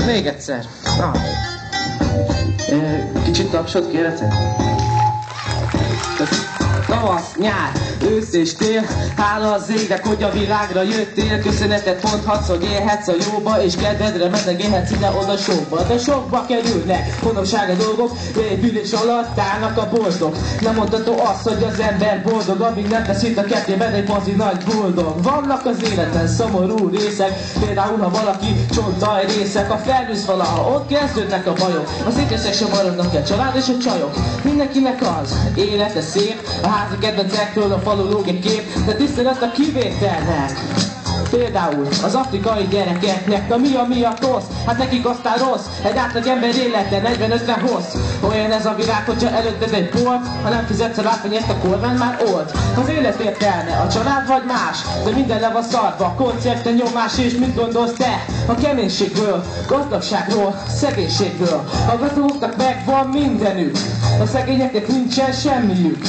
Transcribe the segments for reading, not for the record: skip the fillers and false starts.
Még egyszer. Na. Kicsit tapsot kérhetek? Tavasz, nyár, ősz és tél, hála az égnek, hogy a világra jöttél. Köszönetet mondhatsz, hogy élhetsz a jóba, és kedvedre menegélhetsz ide-oda sokba. De sokba kerülnek honossága dolgok, épülés alatt állnak a boltok. Nem mondható az, hogy az ember boldog, amíg nem teszít a ketjében egy mozi nagy boldog. Vannak az életen szomorú részek, például ha valaki csontaj részek. A felnősz valaha, ott kezdődnek a bajok. Az ékesek sem maradnak el, család és a csajok. Mindenkinek az élete szép, a házi kedvencekről a falu lóg egy kép, de tisztelet a kivételnek. Például az afrikai gyerekeknek, na mi a tosz? Hát nekik aztán rossz, egy átlag ember élete 40-50 hossz. Olyan ez a világ, hogyha előtted egy bolt, ha nem fizetsz a látványért, a kormány már old. Az élet értelme, a család vagy más, de minden le van szarva, koncerten nyomás, és mit gondolsz te? A keménységről, gazdagságról, szegénységről. A gazdagoknak megvan mindenük, a szegényeknek nincsen semmiük.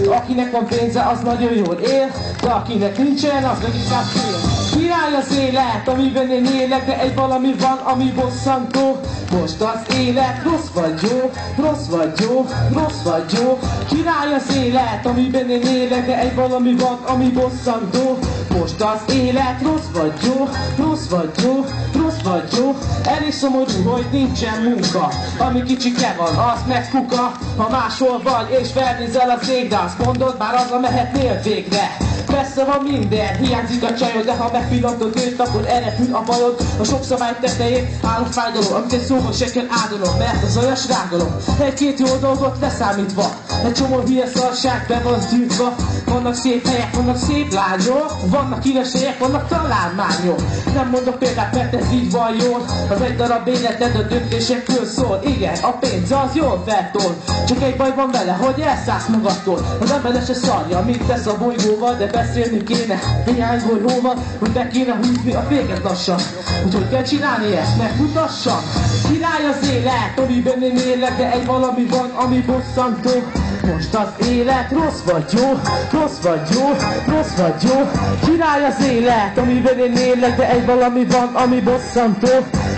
Akinek van pénze, az nagyon jól él, de akinek nincsen, az meg inkább fél. Király az élet, amiben én élek, de egy valami van, ami bosszantó. Most az élet rossz vagy jó, rossz vagy jó, rossz vagy jó. Király az élet, amiben én élek, de egy valami van, ami bosszantó. Most az élet rossz vagy jó, rossz vagy jó, rossz vagy jó. Elég szomorú, hogy nincsen munka, ami kicsike van, az meg kuka. Ha máshol vagy és felnézel az égre, azt mondod, már azzal mehetnél végre. Messze van minden, hiányzik a csajod, de ha megpillantod őt, akkor elrepül a bajod. A sok szabály tetején áll a fájdalom, amit egy szóval se kell áldolom, mert az olyan srágolom. Egy-két jó dolgot leszámítva, egy csomó hülye szarság be van szűrtva. Vannak szép helyek, vannak szép lányok, vannak híres helyek, vannak találmányok. Nem mondok példát, mert ez így van jól. Az egy darab életed a döntésekről szól. Igen, a pénz az jól feltol, csak egy baj van vele, hogy elszállsz magadtól. Az ember le se szarja, mit tesz a bolygóval, de beszélni kéne néhány golyóval, hogy be kéne húzni a féket lassan. Úgyhogy kell csinálni ezt, megmutassam. Király az élet, amiben én élek, de egy valami van, ami bosszantó. Most az élet rossz vagy jó, rossz vagy jó, rossz vagy jó. Király az élet, amiben én élek, de egy valami van, ami bosszantó.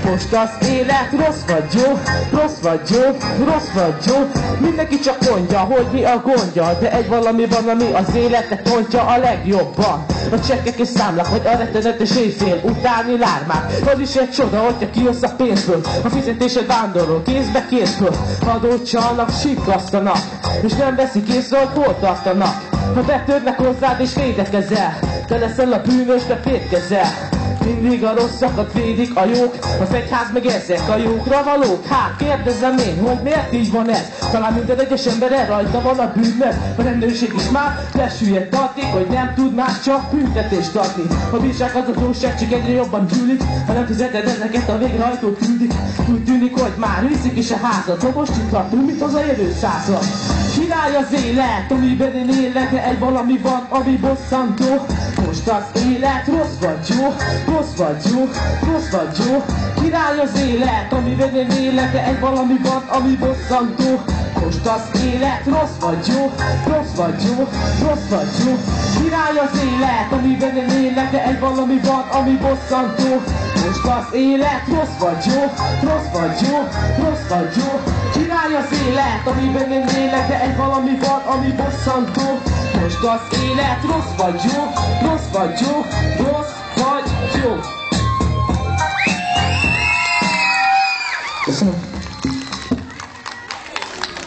Most az élet rossz vagy jó, rossz vagy jó, rossz vagy jó. Mindenki csak mondja, hogy mi a gondja, de egy valami van, ami az életet tontja a legjobban. A csekkek és számlák, vagy a rettenetes éjfél utáni lármák. Az is egy csoda, hogyha kijössz a pénzből. A fizetésed vándorol, kézbe kézből. Adót csalnak, sikasztanak, és nem veszik észre, hogy hol tartanak. Ha betörnek hozzád és védekezel, te leszel a bűnös, de fétkezel. Mindig a rosszakat védik a jók, az egyház meg ezek a jókra valók. Hát kérdezem én, hogy miért így van ez? Talán minden egyes emberre rajta van a bűnös. A rendőrség is már lesüllyedt addig, hogy nem tud más csak büntetést adni. A bírság az a jóság csak egyre jobban gyűlik, ha nem fizeted ezeket a végrehajtót küldik. Úgy tűnik, hogy már viszik is a házat, ha most itt lakunk, mint az a jövő század. Király az élet, amiben én élek, de egy valami van, ami bosszantó. Most az élet rossz vagy jó, rossz vagy jó, rossz vagy jó. Király az élet, amiben én élek, de egy valami van, ami bosszantó. Most az élet rossz vagy jó, rossz vagy jó, rossz vagy jó. Király az élet, amiben én élek, de egy valami van, ami bosszantó. Most az élet rossz vagy jó, rossz vagy jó, rossz vagy jó. Király az élet, amiben én élek, de egy valami van, ami bosszantó. Most az élet rossz vagy jó, rossz vagy jó, rossz vagy jó. Köszönöm.